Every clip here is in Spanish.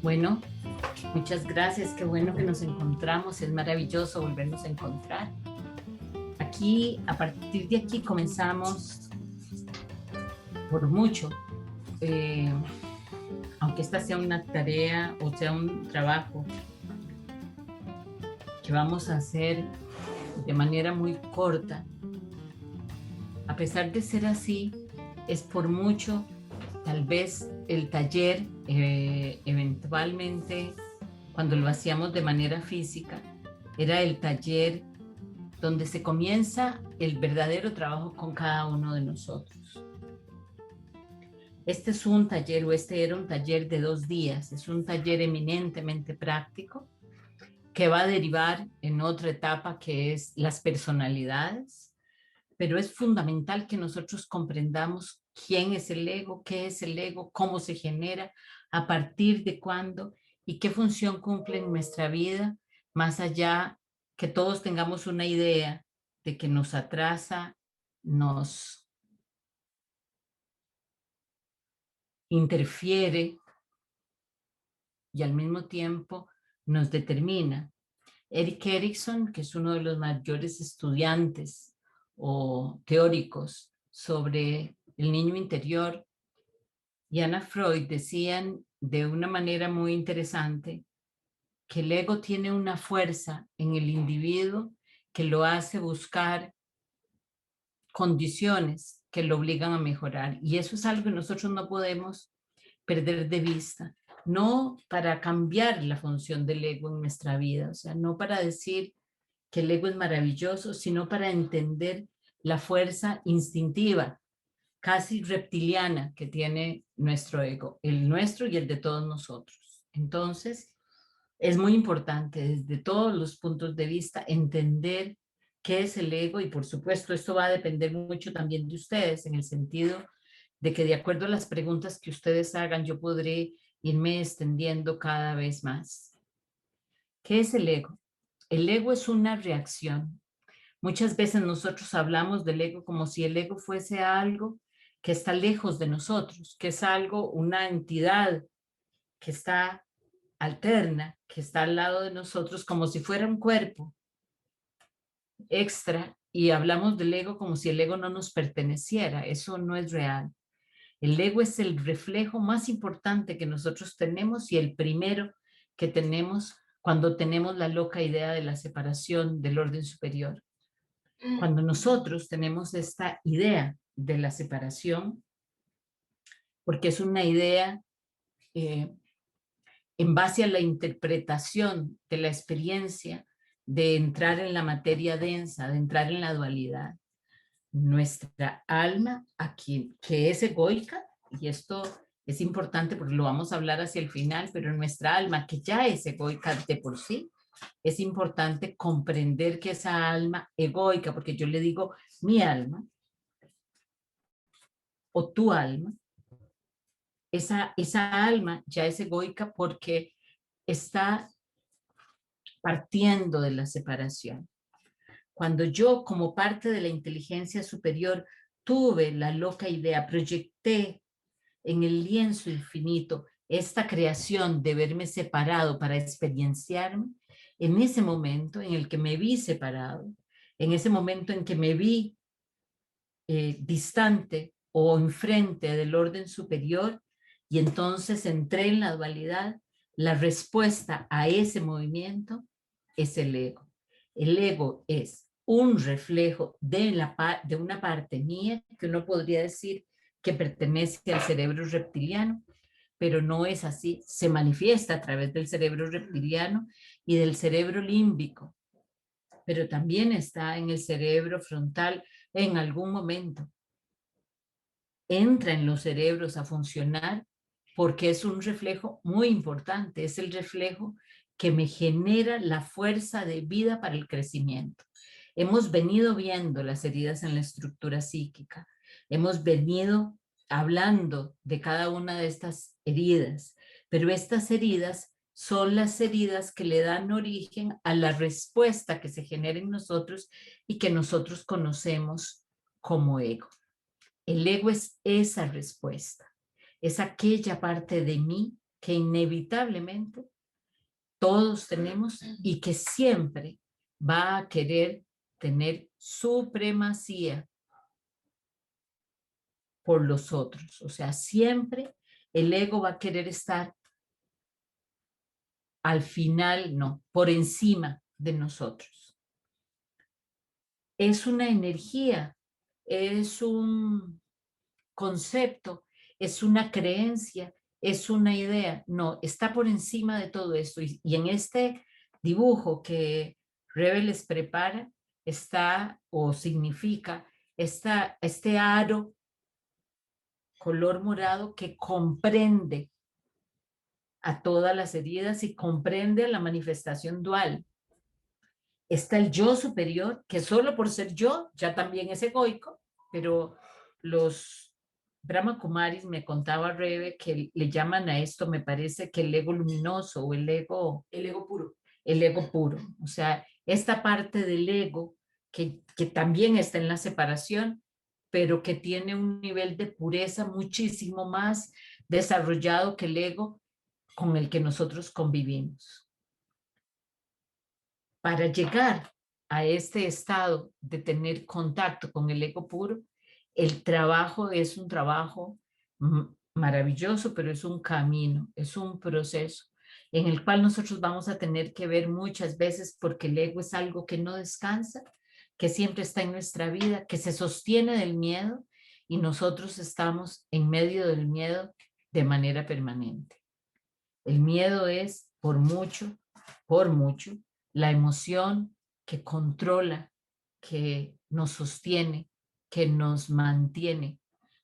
Bueno, muchas gracias. Qué bueno que nos encontramos. Es maravilloso volvernos a encontrar. Aquí, a partir de aquí, comenzamos por mucho. eh, Aunque esta sea una tarea o sea un trabajo que vamos a hacer de manera muy corta, a pesar de ser así, es por mucho, tal vez el taller, eventualmente, cuando lo hacíamos de manera física, era el taller donde se comienza el verdadero trabajo con cada uno de nosotros. Este es un taller, o este era un taller de 2 días, es un taller eminentemente práctico que va a derivar en otra etapa que es las personalidades, pero es fundamental que nosotros comprendamos quién es el ego, qué es el ego, cómo se genera, a partir de cuándo y qué función cumple en nuestra vida, más allá que todos tengamos una idea de que nos atrasa, nos interfiere y al mismo tiempo nos determina. Erik Erikson, que es uno de los mayores estudiantes o teóricos sobre el niño interior, y Anna Freud decían de una manera muy interesante que el ego tiene una fuerza en el individuo que lo hace buscar condiciones que lo obligan a mejorar. Y eso es algo que nosotros no podemos perder de vista, no para cambiar la función del ego en nuestra vida, o sea, no para decir que el ego es maravilloso, sino para entender la fuerza instintiva, casi reptiliana que tiene nuestro ego, el nuestro y el de todos nosotros. Entonces, es muy importante desde todos los puntos de vista entender qué es el ego y por supuesto esto va a depender mucho también de ustedes en el sentido de que de acuerdo a las preguntas que ustedes hagan yo podré irme extendiendo cada vez más. ¿Qué es el ego? El ego es una reacción. Muchas veces nosotros hablamos del ego como si el ego fuese algo que está lejos de nosotros, que es algo, una entidad que está alterna, que está al lado de nosotros como si fuera un cuerpo extra y hablamos del ego como si el ego no nos perteneciera. Eso no es real. El ego es el reflejo más importante que nosotros tenemos y el primero que tenemos cuando tenemos la loca idea de la separación del orden superior. Cuando nosotros tenemos esta idea de la separación, porque es una idea eh, en base a la interpretación de la experiencia de entrar en la materia densa, de entrar en la dualidad. Nuestra alma, aquí, que es egoica, y esto es importante porque lo vamos a hablar hacia el final, pero nuestra alma, que ya es egoica de por sí, es importante comprender que esa alma egoica, porque yo le digo mi alma o tu alma, esa alma ya es egoica porque está partiendo de la separación. Cuando yo, como parte de la inteligencia superior, tuve la loca idea, proyecté en el lienzo infinito esta creación de verme separado para experienciarme, en ese momento en el que me vi separado, en ese momento en que me vi distante o enfrente del orden superior y entonces entré en la dualidad, la respuesta a ese movimiento es el ego. El ego es un reflejo de una parte mía que uno podría decir que pertenece al cerebro reptiliano, pero no es así. Se manifiesta a través del cerebro reptiliano y del cerebro límbico, pero también está en el cerebro frontal en algún momento. Entra en los cerebros a funcionar porque es un reflejo muy importante, es el reflejo que me genera la fuerza de vida para el crecimiento. Hemos venido viendo las heridas en la estructura psíquica, hemos venido hablando de cada una de estas heridas, pero estas heridas son las heridas que le dan origen a la respuesta que se genera en nosotros y que nosotros conocemos como ego. El ego es esa respuesta, es aquella parte de mí que inevitablemente todos tenemos y que siempre va a querer tener supremacía por los otros. O sea, siempre el ego va a querer estar al final, no, por encima de nosotros. Es una energía, es un concepto, es una creencia, es una idea. No, está por encima de todo esto. Y en este dibujo que Rebe les prepara, está o significa este aro color morado que comprende a todas las heridas y comprende a la manifestación dual. Está el yo superior, que solo por ser yo ya también es egoico, pero los Brahma Kumaris me contaba Rebe que le llaman a esto, me parece que el ego luminoso o El ego puro. el ego puro. O sea, esta parte del ego que también está en la separación, pero que tiene un nivel de pureza muchísimo más desarrollado que el ego con el que nosotros convivimos. Para llegar a este estado de tener contacto con el ego puro, el trabajo es un trabajo maravilloso, pero es un camino, es un proceso en el cual nosotros vamos a tener que ver muchas veces porque el ego es algo que no descansa, que siempre está en nuestra vida, que se sostiene del miedo y nosotros estamos en medio del miedo de manera permanente. El miedo es por mucho, la emoción que controla, que nos sostiene, que nos mantiene,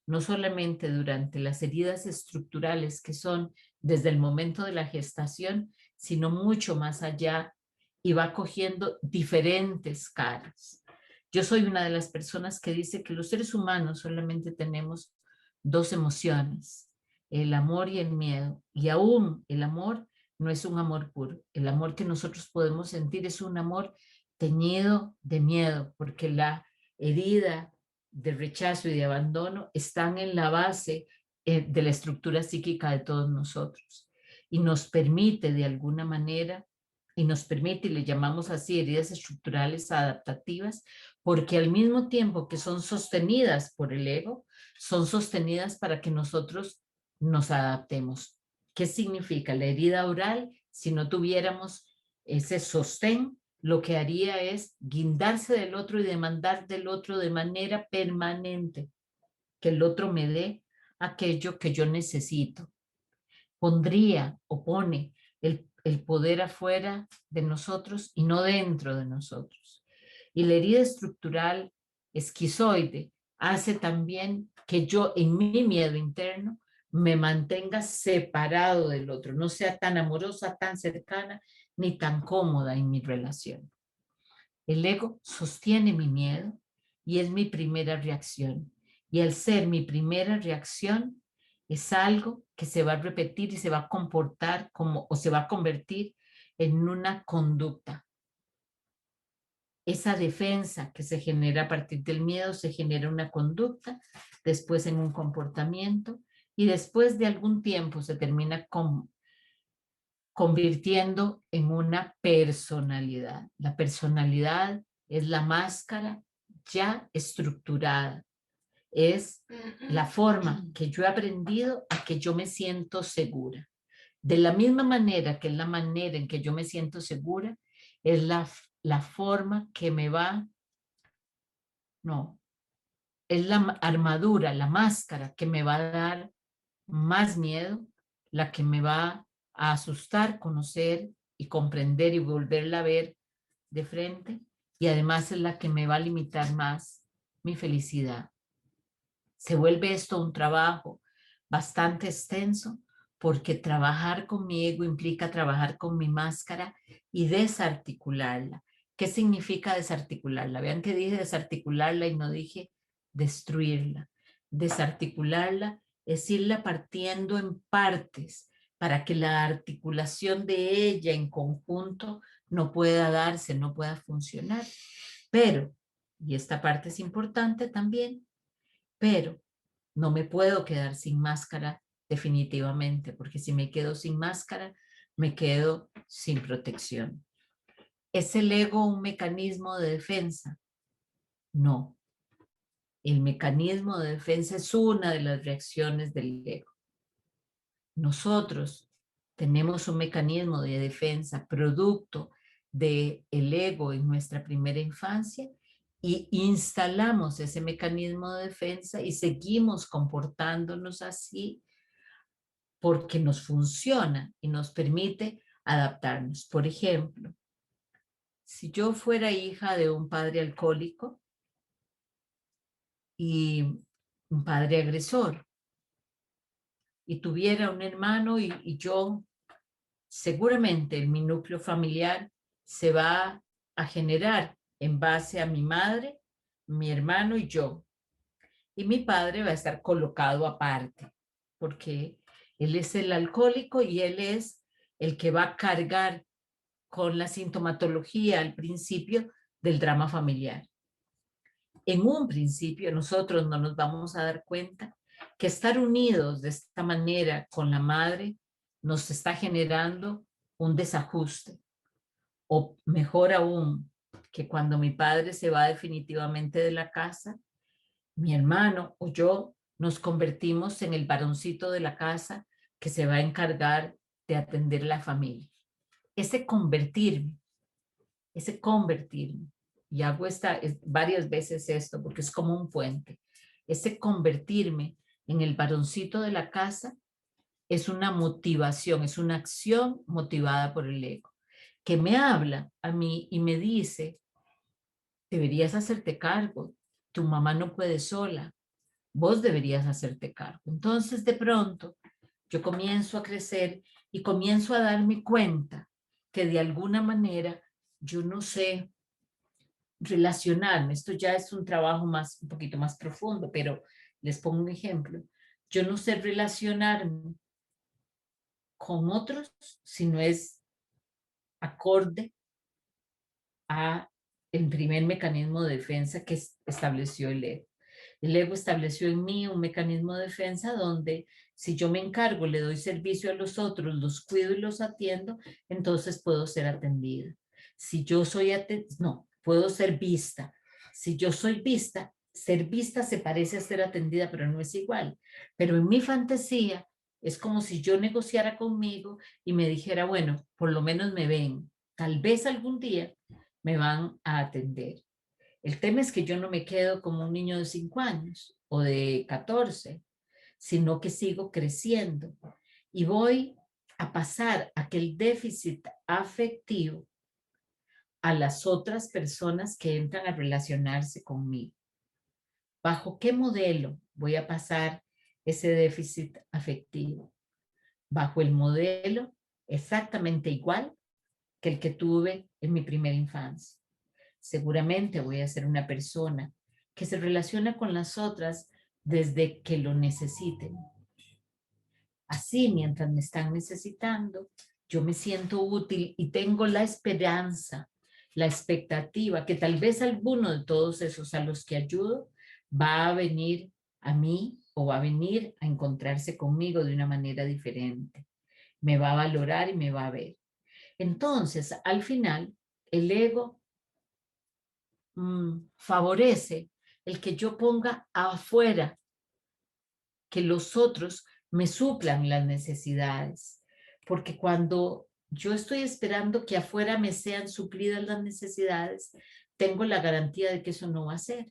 no solamente durante las heridas estructurales que son desde el momento de la gestación, sino mucho más allá y va cogiendo diferentes caras. Yo soy una de las personas que dice que los seres humanos solamente tenemos dos emociones, el amor y el miedo. Y aún el amor no es un amor puro. El amor que nosotros podemos sentir es un amor teñido de miedo, porque la herida de rechazo y de abandono están en la base de la estructura psíquica de todos nosotros. Y nos permite de alguna manera, y nos permite, y le llamamos así, heridas estructurales adaptativas, porque al mismo tiempo que son sostenidas por el ego, son sostenidas para que nosotros nos adaptemos. ¿Qué significa? La herida oral, si no tuviéramos ese sostén, lo que haría es guindarse del otro y demandar del otro de manera permanente que el otro me dé aquello que yo necesito. Pondría o pone el poder afuera de nosotros y no dentro de nosotros. Y la herida estructural esquizoide hace también que yo en mi miedo interno me mantenga separado del otro, no sea tan amorosa, tan cercana, ni tan cómoda en mi relación. El ego sostiene mi miedo y es mi primera reacción. Y al ser mi primera reacción, es algo que se va a repetir y se va a comportar como, o se va a convertir en una conducta. Esa defensa que se genera a partir del miedo se genera una conducta, después en un comportamiento y después de algún tiempo se termina convirtiendo en una personalidad. La personalidad es la máscara ya estructurada, es la forma que yo he aprendido a que yo me siento segura. De la misma manera que es la manera en que yo me siento segura, es la forma que me va, no, es la armadura, la máscara que me va a dar más miedo, la que me va a asustar, conocer y comprender y volverla a ver de frente, y además es la que me va a limitar más mi felicidad. Se vuelve esto un trabajo bastante extenso porque trabajar con mi ego implica trabajar con mi máscara y desarticularla. ¿Qué significa desarticularla? Vean que dije desarticularla y no dije destruirla. Desarticularla es irla partiendo en partes para que la articulación de ella en conjunto no pueda darse, no pueda funcionar. Pero, y esta parte es importante también, pero no me puedo quedar sin máscara definitivamente, porque si me quedo sin máscara, me quedo sin protección. ¿Es el ego un mecanismo de defensa? No. El mecanismo de defensa es una de las reacciones del ego. Nosotros tenemos un mecanismo de defensa producto del ego en nuestra primera infancia y instalamos ese mecanismo de defensa y seguimos comportándonos así porque nos funciona y nos permite adaptarnos. Por ejemplo, si yo fuera hija de un padre alcohólico y un padre agresor y tuviera un hermano y yo, seguramente en mi núcleo familiar se va a generar en base a mi madre, mi hermano y yo. Y mi padre va a estar colocado aparte, porque él es el alcohólico y él es el que va a cargar con la sintomatología al principio del drama familiar. En un principio nosotros no nos vamos a dar cuenta que estar unidos de esta manera con la madre nos está generando un desajuste. O mejor aún, que cuando mi padre se va definitivamente de la casa, mi hermano o yo nos convertimos en el varoncito de la casa que se va a encargar de atender la familia. Ese convertirme, y hago varias veces esto porque es como un puente, ese convertirme en el varoncito de la casa es una motivación, es una acción motivada por el ego, que me habla a mí y me dice, deberías hacerte cargo, tu mamá no puede sola, vos deberías hacerte cargo. Entonces, de pronto, yo comienzo a crecer y comienzo a darme cuenta que de alguna manera yo no sé relacionarme. Esto ya es un trabajo un poquito más profundo, pero les pongo un ejemplo. Yo no sé relacionarme con otros si no es acorde a el primer mecanismo de defensa que estableció el ego. El ego estableció en mí un mecanismo de defensa donde si yo me encargo, le doy servicio a los otros, los cuido y los atiendo, entonces puedo ser atendida. Si yo soy no, puedo ser vista. Si yo soy vista, ser vista se parece a ser atendida, pero no es igual. Pero en mi fantasía es como si yo negociara conmigo y me dijera, bueno, por lo menos me ven. Tal vez algún día me van a atender. El tema es que yo no me quedo como un niño de 5 años o de 14, sino que sigo creciendo y voy a pasar aquel déficit afectivo a las otras personas que entran a relacionarse conmigo. ¿Bajo qué modelo voy a pasar ese déficit afectivo? Bajo el modelo exactamente igual que el que tuve en mi primera infancia. Seguramente voy a ser una persona que se relaciona con las otras desde que lo necesiten. Así, mientras me están necesitando, yo me siento útil y tengo la esperanza, la expectativa que tal vez alguno de todos esos a los que ayudo va a venir a mí o va a venir a encontrarse conmigo de una manera diferente. Me va a valorar y me va a ver. Entonces, al final, el ego favorece el que yo ponga afuera, que los otros me suplan las necesidades. Porque cuando yo estoy esperando que afuera me sean suplidas las necesidades, tengo la garantía de que eso no va a ser.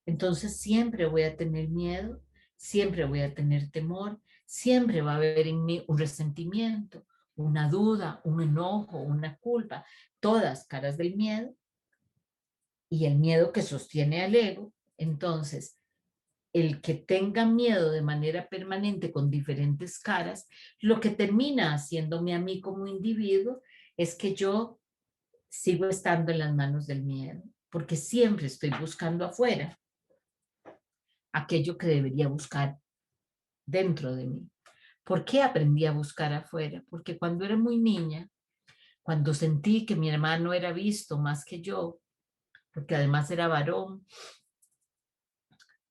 Entonces siempre voy a tener miedo, siempre voy a tener temor, siempre va a haber en mí un resentimiento, una duda, un enojo, una culpa, todas caras del miedo y el miedo que sostiene al ego. Entonces, el que tenga miedo de manera permanente con diferentes caras, lo que termina haciéndome a mí como individuo es que yo sigo estando en las manos del miedo, porque siempre estoy buscando afuera aquello que debería buscar dentro de mí. ¿Por qué aprendí a buscar afuera? Porque cuando era muy niña, cuando sentí que mi hermano era visto más que yo, porque además era varón,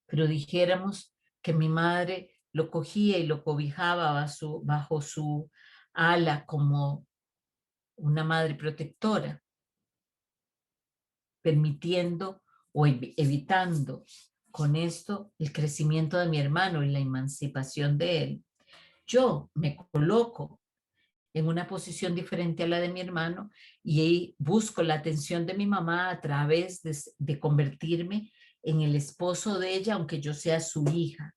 pero dijéramos que mi madre lo cogía y lo cobijaba bajo su ala como una madre protectora, permitiendo o evitando con esto el crecimiento de mi hermano y la emancipación de él. Yo me coloco en una posición diferente a la de mi hermano y busco la atención de mi mamá a través de convertirme en el esposo de ella, aunque yo sea su hija.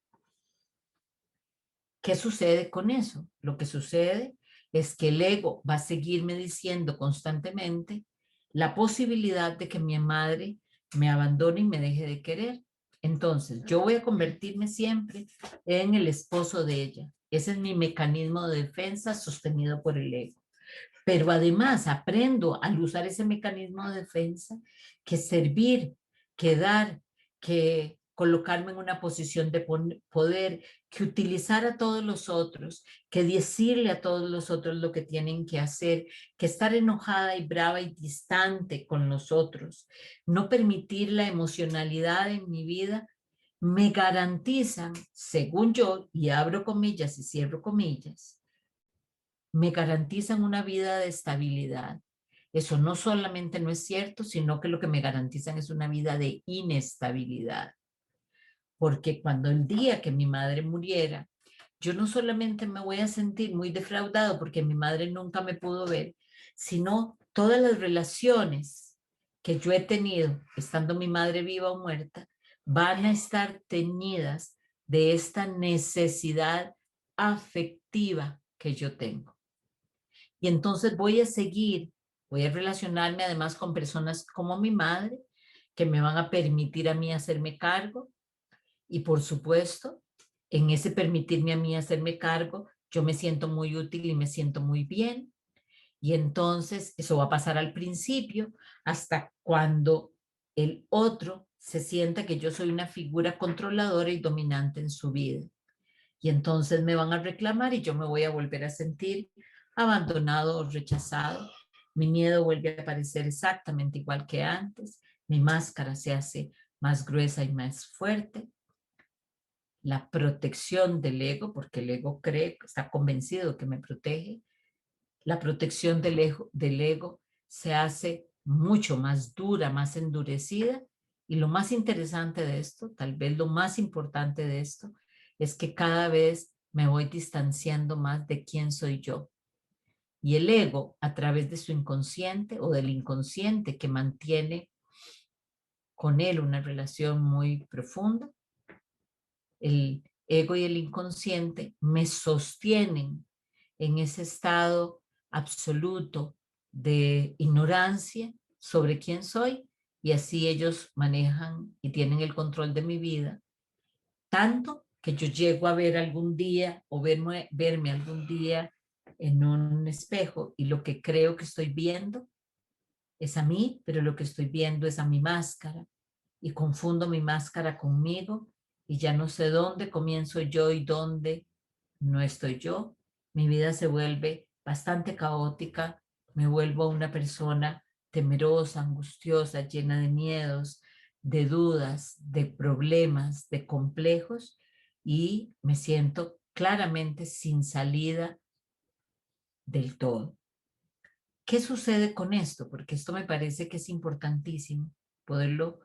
¿Qué sucede con eso? Lo que sucede es que el ego va a seguirme diciendo constantemente la posibilidad de que mi madre me abandone y me deje de querer. Entonces, yo voy a convertirme siempre en el esposo de ella. Ese es mi mecanismo de defensa sostenido por el ego. Pero además aprendo al usar ese mecanismo de defensa que servir, que dar, que colocarme en una posición de poder, que utilizar a todos los otros, que decirle a todos los otros lo que tienen que hacer, que estar enojada y brava y distante con los otros, no permitir la emocionalidad en mi vida, me garantizan, según yo, y abro comillas y cierro comillas, me garantizan una vida de estabilidad. Eso no solamente no es cierto, sino que lo que me garantizan es una vida de inestabilidad. Porque cuando el día que mi madre muriera, yo no solamente me voy a sentir muy defraudado porque mi madre nunca me pudo ver, sino todas las relaciones que yo he tenido, estando mi madre viva o muerta, van a estar teñidas de esta necesidad afectiva que yo tengo. Y entonces voy a relacionarme además con personas como mi madre, que me van a permitir a mí hacerme cargo. Y por supuesto, en ese permitirme a mí hacerme cargo, yo me siento muy útil y me siento muy bien. Y entonces eso va a pasar al principio hasta cuando el otro se sienta que yo soy una figura controladora y dominante en su vida. Y entonces me van a reclamar y yo me voy a volver a sentir abandonado o rechazado. Mi miedo vuelve a aparecer exactamente igual que antes. Mi máscara se hace más gruesa y más fuerte. La protección del ego, porque el ego cree, está convencido que me protege. La protección del ego se hace mucho más dura, más endurecida. Y lo más interesante de esto, tal vez lo más importante de esto, es que cada vez me voy distanciando más de quién soy yo. Y el ego, a través de su inconsciente o del inconsciente que mantiene con él una relación muy profunda, el ego y el inconsciente me sostienen en ese estado absoluto de ignorancia sobre quién soy y así ellos manejan y tienen el control de mi vida, tanto que yo llego a ver algún día o verme algún día en un espejo y lo que creo que estoy viendo es a mí, pero lo que estoy viendo es a mi máscara y confundo mi máscara conmigo y ya no sé dónde comienzo yo y dónde no estoy yo. Mi vida se vuelve bastante caótica, me vuelvo una persona temerosa, angustiosa, llena de miedos, de dudas, de problemas, de complejos y me siento claramente sin salida del todo. ¿Qué sucede con esto? Porque esto me parece que es importantísimo poderlo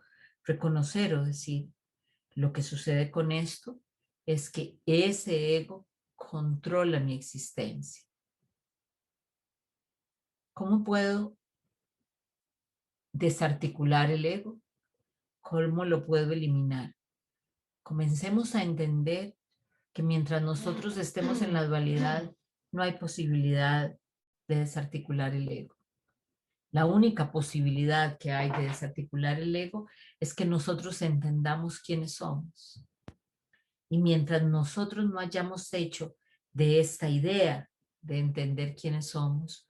reconocer o decir, lo que sucede con esto es que ese ego controla mi existencia. ¿Cómo puedo desarticular el ego? ¿Cómo lo puedo eliminar? Comencemos a entender que mientras nosotros estemos en la dualidad, no hay posibilidad de desarticular el ego. La única posibilidad que hay de desarticular el ego es que nosotros entendamos quiénes somos. Y mientras nosotros no hayamos hecho de esta idea de entender quiénes somos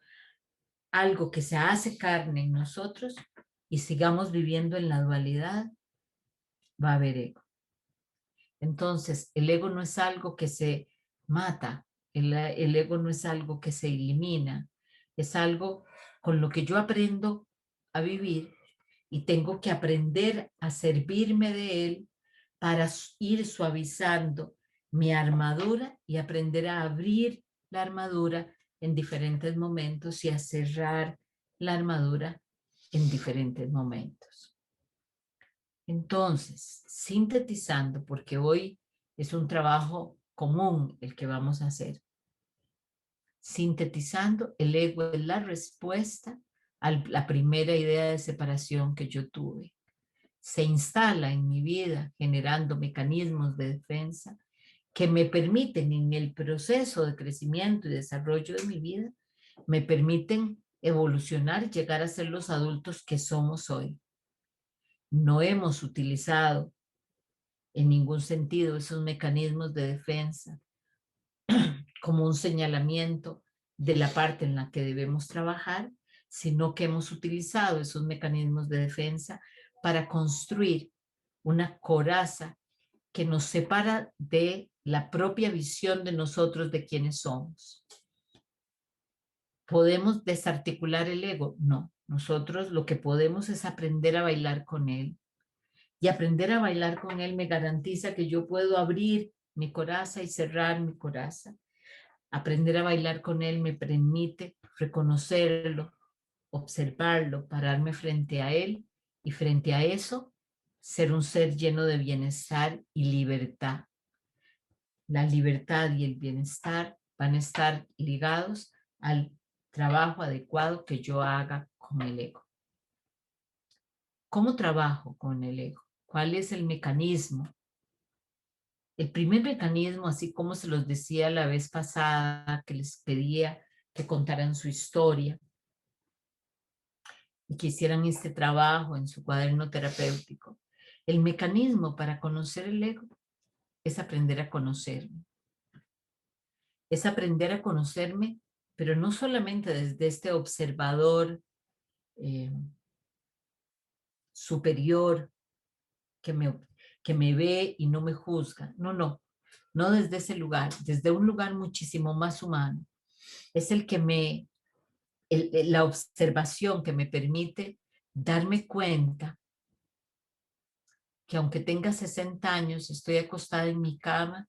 algo que se hace carne en nosotros y sigamos viviendo en la dualidad, va a haber ego. Entonces, el ego no es algo que se mata, El ego no es algo que se elimina, es algo con lo que yo aprendo a vivir y tengo que aprender a servirme de él para ir suavizando mi armadura y aprender a abrir la armadura en diferentes momentos y a cerrar la armadura en diferentes momentos. Entonces, sintetizando, porque hoy es un trabajo común el que vamos a hacer, sintetizando, el ego es la respuesta a la primera idea de separación que yo tuve. Se instala en mi vida generando mecanismos de defensa que me permiten en el proceso de crecimiento y desarrollo de mi vida, me permiten evolucionar y llegar a ser los adultos que somos hoy. No hemos utilizado en ningún sentido esos mecanismos de defensa como un señalamiento de la parte en la que debemos trabajar, sino que hemos utilizado esos mecanismos de defensa para construir una coraza que nos separa de la propia visión de nosotros de quiénes somos. ¿Podemos desarticular el ego? No. Nosotros lo que podemos es aprender a bailar con él. Y aprender a bailar con él me garantiza que yo puedo abrir mi coraza y cerrar mi coraza. Aprender a bailar con él me permite reconocerlo, observarlo, pararme frente a él y frente a eso ser un ser lleno de bienestar y libertad. La libertad y el bienestar van a estar ligados al trabajo adecuado que yo haga con el ego. ¿Cómo trabajo con el ego? ¿Cuál es el mecanismo? El primer mecanismo, así como se los decía la vez pasada, que les pedía que contaran su historia y que hicieran este trabajo en su cuaderno terapéutico, el mecanismo para conocer el ego es aprender a conocerme. Es aprender a conocerme, pero no solamente desde este observador eh, superior que me ve y no me juzga. No, no, no desde ese lugar, desde un lugar muchísimo más humano. Es el que la observación que me permite darme cuenta que aunque tenga 60 años, estoy acostada en mi cama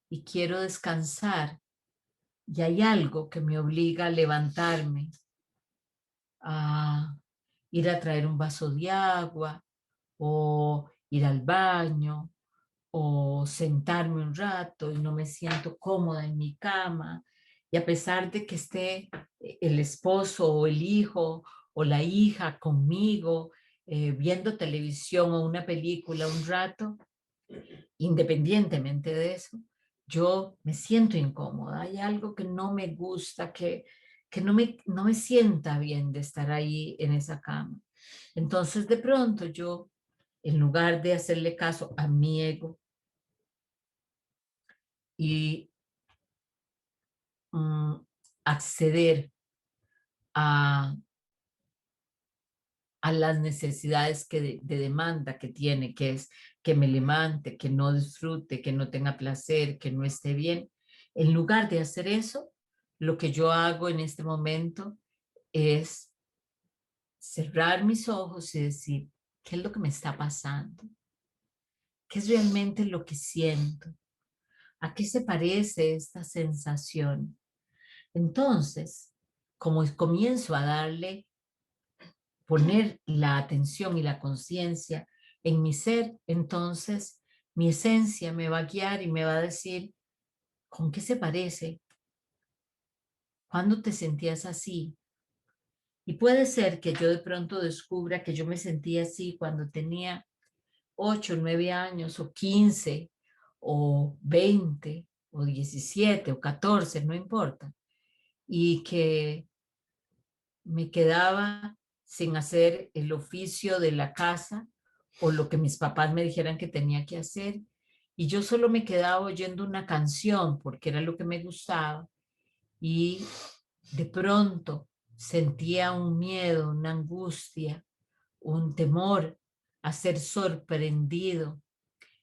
y quiero descansar y hay algo que me obliga a levantarme, a ir a traer un vaso de agua o ir al baño o sentarme un rato y no me siento cómoda en mi cama. Y a pesar de que esté el esposo o el hijo o la hija conmigo viendo televisión o una película un rato, independientemente de eso, yo me siento incómoda. Hay algo que no me gusta, que no me sienta bien de estar ahí en esa cama. Entonces, de pronto yo, en lugar de hacerle caso a mi ego y mm, acceder a, a las necesidades de demanda que tiene, que es que me levante, que no disfrute, que no tenga placer, que no esté bien. En lugar de hacer eso, lo que yo hago en este momento es cerrar mis ojos y decir, ¿qué es lo que me está pasando? ¿Qué es realmente lo que siento? ¿A qué se parece esta sensación? Entonces, como comienzo a poner la atención y la conciencia en mi ser, entonces mi esencia me va a guiar y me va a decir, ¿con qué se parece? ¿Cuándo te sentías así? Y puede ser que yo de pronto descubra que yo me sentía así cuando tenía 8, 9 años o 15 o 20 o 17 o 14, no importa. Y que me quedaba sin hacer el oficio de la casa o lo que mis papás me dijeran que tenía que hacer. Y yo solo me quedaba oyendo una canción porque era lo que me gustaba. Y de pronto sentía un miedo, una angustia, un temor a ser sorprendido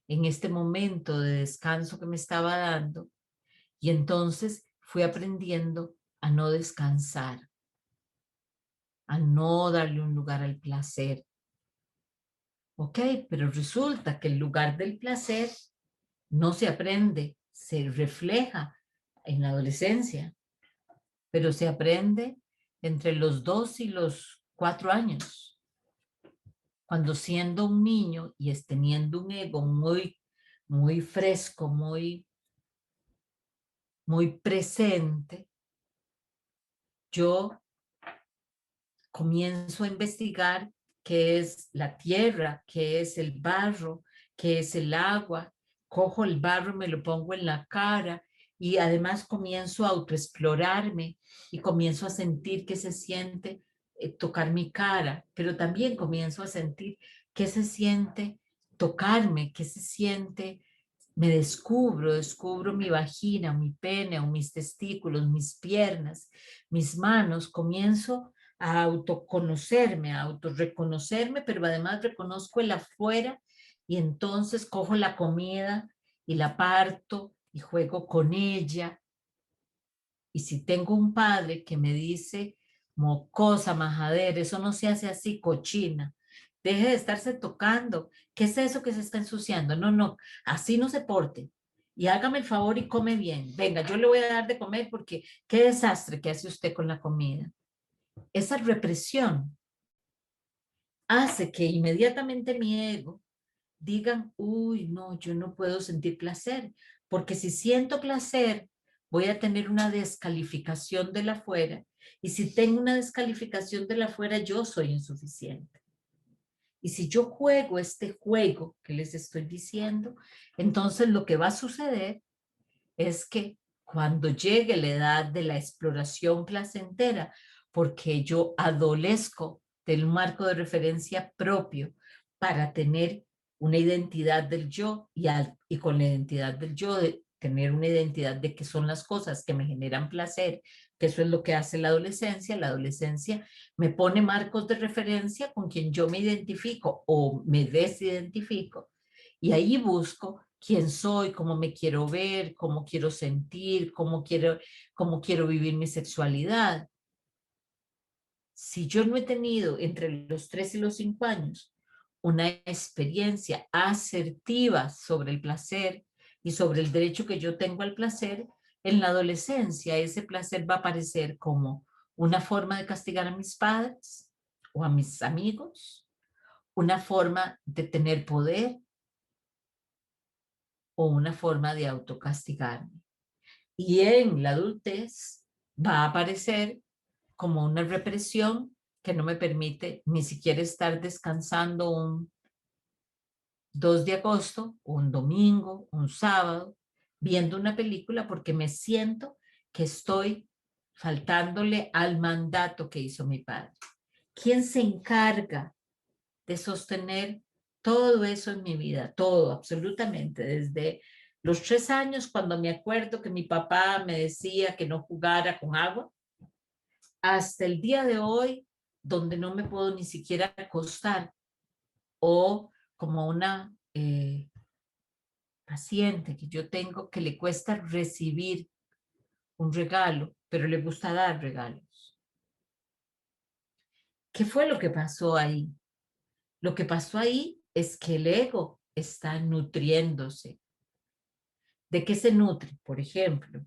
en este momento de descanso que me estaba dando. Y entonces fui aprendiendo a no descansar, a no darle un lugar al placer. Ok, pero resulta que el lugar del placer no se aprende, se refleja en la adolescencia, pero se aprende entre los 2 y los 4 años, cuando siendo un niño y teniendo un ego muy fresco, muy presente, yo comienzo a investigar qué es la tierra, qué es el barro, qué es el agua. Cojo el barro y me lo pongo en la cara y además comienzo a autoexplorarme y comienzo a sentir qué se siente tocar mi cara, pero también comienzo a sentir qué se siente tocarme, qué se siente, me descubro mi vagina, mi pene o mis testículos, mis piernas, mis manos, comienzo a autoconocerme, a autorreconocerme, pero además reconozco el afuera y entonces cojo la comida y la parto y juego con ella. Y si tengo un padre que me dice, mocosa, majadera, eso no se hace así, cochina, deje de estarse tocando, ¿qué es eso que se está ensuciando? No, no, así no se porte. Y hágame el favor y come bien. Venga, yo le voy a dar de comer porque qué desastre que hace usted con la comida. Esa represión hace que inmediatamente mi ego digan, uy, no, yo no puedo sentir placer, porque si siento placer, voy a tener una descalificación de la afuera, y si tengo una descalificación de la afuera, yo soy insuficiente. Y si yo juego este juego que les estoy diciendo, entonces lo que va a suceder es que cuando llegue la edad de la exploración placentera, porque yo adolezco del marco de referencia propio para tener una identidad del yo y con la identidad del yo de tener una identidad de qué son las cosas que me generan placer, que eso es lo que hace la adolescencia me pone marcos de referencia con quien yo me identifico o me desidentifico y ahí busco quién soy, cómo me quiero ver, cómo quiero sentir, cómo quiero vivir mi sexualidad. Si yo no he tenido entre los 3 y los 5 años una experiencia asertiva sobre el placer y sobre el derecho que yo tengo al placer, en la adolescencia ese placer va a aparecer como una forma de castigar a mis padres o a mis amigos, una forma de tener poder o una forma de autocastigarme. Y en la adultez va a aparecer como una represión que no me permite ni siquiera estar descansando un 2 de agosto, un domingo, un sábado, viendo una película porque me siento que estoy faltándole al mandato que hizo mi padre. ¿Quién se encarga de sostener todo eso en mi vida? Todo, absolutamente, desde los 3 años, cuando me acuerdo que mi papá me decía que no jugara con agua, hasta el día de hoy, donde no me puedo ni siquiera acostar, o como una paciente que yo tengo que le cuesta recibir un regalo, pero le gusta dar regalos. ¿Qué fue lo que pasó ahí? Lo que pasó ahí es que el ego está nutriéndose. ¿De qué se nutre? Por ejemplo,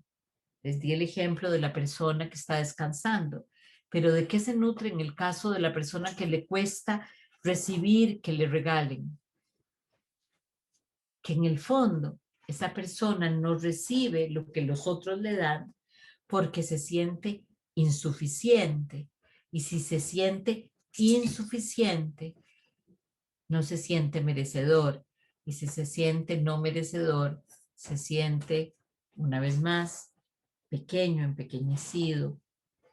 les di el ejemplo de la persona que está descansando, pero ¿de qué se nutre en el caso de la persona que le cuesta recibir que le regalen? Que en el fondo esa persona no recibe lo que los otros le dan porque se siente insuficiente. Y si se siente insuficiente, no se siente merecedor. Y si se siente no merecedor, se siente, una vez más, pequeño, empequeñecido.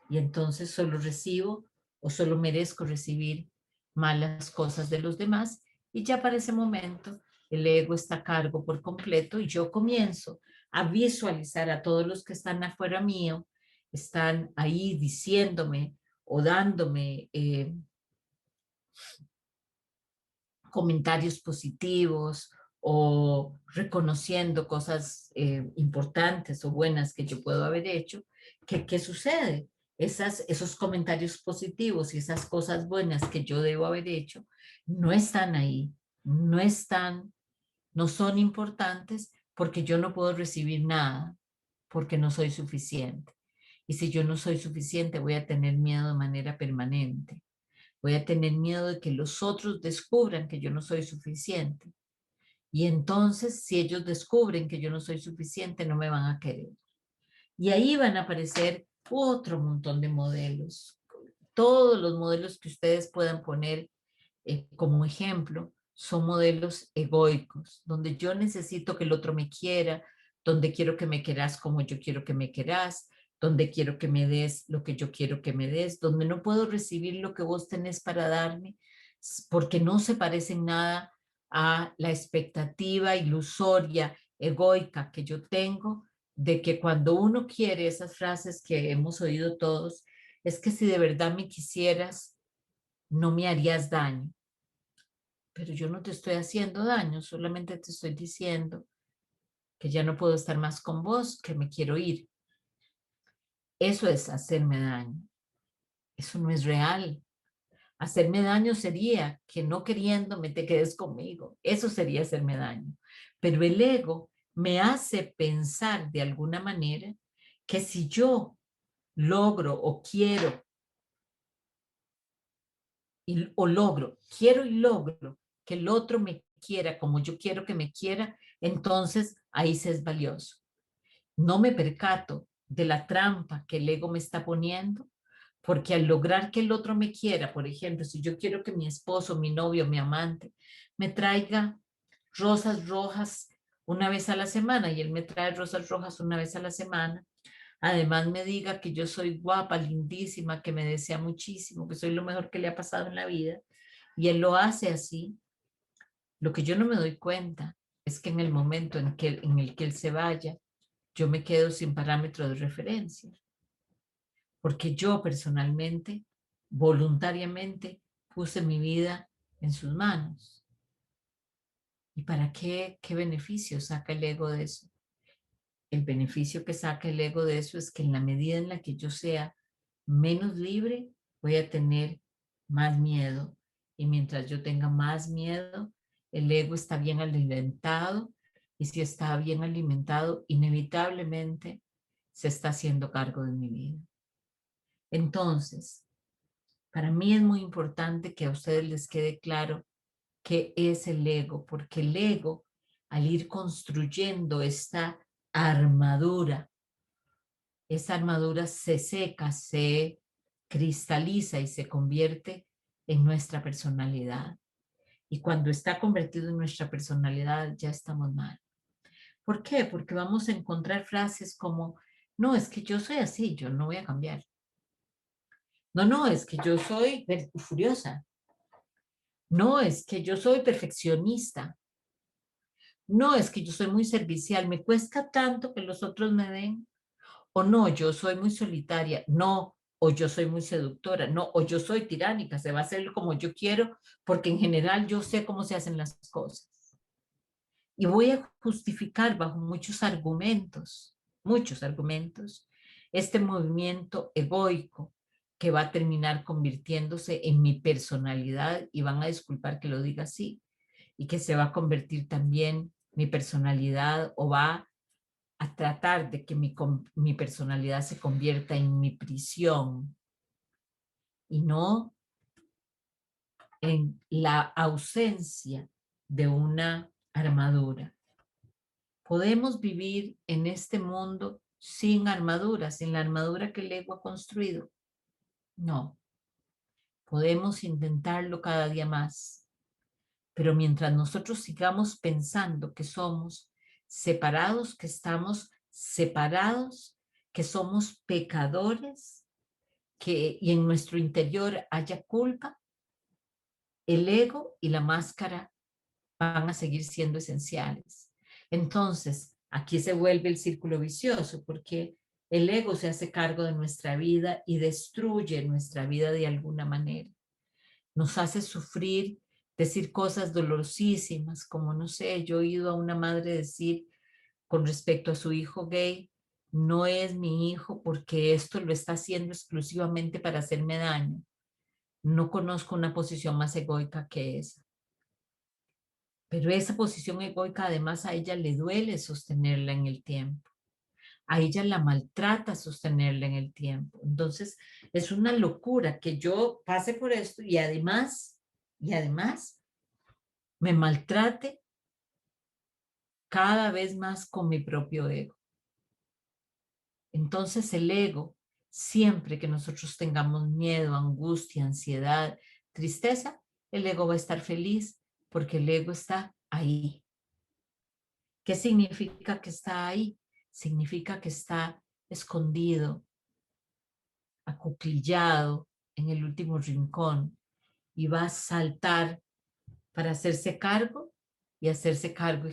Y entonces solo recibo o solo merezco recibir malas cosas de los demás. Y ya para ese momento el ego está a cargo por completo y yo comienzo a visualizar a todos los que están afuera mío, están ahí diciéndome o dándome comentarios positivos o reconociendo cosas importantes o buenas que yo puedo haber hecho, ¿qué sucede? Esos comentarios positivos y esas cosas buenas que yo debo haber hecho no están ahí, no están, no son importantes porque yo no puedo recibir nada, porque no soy suficiente. Y si yo no soy suficiente, voy a tener miedo de manera permanente. Voy a tener miedo de que los otros descubran que yo no soy suficiente. Y entonces, si ellos descubren que yo no soy suficiente, no me van a querer. Y ahí van a aparecer otro montón de modelos. Todos los modelos que ustedes puedan poner como ejemplo son modelos egoicos, donde yo necesito que el otro me quiera, donde quiero que me quieras como yo quiero que me quieras, donde quiero que me des lo que yo quiero que me des, donde no puedo recibir lo que vos tenés para darme, porque no se parece en nada a la expectativa ilusoria, egoica que yo tengo de que cuando uno quiere esas frases que hemos oído todos, es que si de verdad me quisieras, no me harías daño. Pero yo no te estoy haciendo daño, solamente te estoy diciendo que ya no puedo estar más con vos, que me quiero ir. Eso es hacerme daño. Eso no es real. Hacerme daño sería que no queriéndome te quedes conmigo. Eso sería hacerme daño. Pero el ego me hace pensar de alguna manera que si yo logro o quiero quiero y logro que el otro me quiera como yo quiero que me quiera, entonces ahí se es valioso. No me percato de la trampa que el ego me está poniendo, porque al lograr que el otro me quiera, por ejemplo, si yo quiero que mi esposo, mi novio, mi amante, me traiga rosas rojas una vez a la semana y él me trae rosas rojas una vez a la semana, además me diga que yo soy guapa, lindísima, que me desea muchísimo, que soy lo mejor que le ha pasado en la vida, y él lo hace así, lo que yo no me doy cuenta es que en el momento en el que él se vaya, yo me quedo sin parámetro de referencia, porque yo personalmente, voluntariamente, puse mi vida en sus manos. ¿Y para qué? ¿Qué beneficio saca el ego de eso? El beneficio que saca el ego de eso es que en la medida en la que yo sea menos libre, voy a tener más miedo. Y mientras yo tenga más miedo, el ego está bien alimentado. Y si está bien alimentado, inevitablemente se está haciendo cargo de mi vida. Entonces, para mí es muy importante que a ustedes les quede claro qué es el ego, porque el ego, al ir construyendo esta armadura, esa armadura se seca, se cristaliza y se convierte en nuestra personalidad. Y cuando está convertido en nuestra personalidad, ya estamos mal. ¿Por qué? Porque vamos a encontrar frases como, no, es que yo soy así, yo no voy a cambiar. No, no, es que yo soy furiosa. No, es que yo soy perfeccionista. No, es que yo soy muy servicial. Me cuesta tanto que los otros me den. O no, yo soy muy solitaria. No, o yo soy muy seductora. No, o yo soy tiránica. Se va a hacer como yo quiero porque en general yo sé cómo se hacen las cosas. Y voy a justificar bajo muchos argumentos, este movimiento egoico que va a terminar convirtiéndose en mi personalidad, y van a disculpar que lo diga así, y que se va a convertir también mi personalidad, o va a tratar de que mi personalidad se convierta en mi prisión y no en la ausencia de una armadura. ¿Podemos vivir en este mundo sin armadura, sin la armadura que el ego ha construido? No. Podemos intentarlo cada día más, pero mientras nosotros sigamos pensando que somos separados, que estamos separados, que somos pecadores, y en nuestro interior haya culpa, el ego y la máscara van a seguir siendo esenciales. Entonces, aquí se vuelve el círculo vicioso, porque el ego se hace cargo de nuestra vida y destruye nuestra vida de alguna manera. Nos hace sufrir decir cosas dolorosísimas, como no sé, yo he oído a una madre decir con respecto a su hijo gay, no es mi hijo porque esto lo está haciendo exclusivamente para hacerme daño. No conozco una posición más egoica que esa. Pero esa posición egoica además a ella le duele sostenerla en el tiempo. A ella la maltrata sostenerla en el tiempo. Entonces es una locura que yo pase por esto y además me maltrate cada vez más con mi propio ego. Entonces el ego, siempre que nosotros tengamos miedo, angustia, ansiedad, tristeza, el ego va a estar feliz porque el ego está ahí. ¿Qué significa que está ahí? Significa que está escondido, acuclillado en el último rincón y va a saltar para hacerse cargo y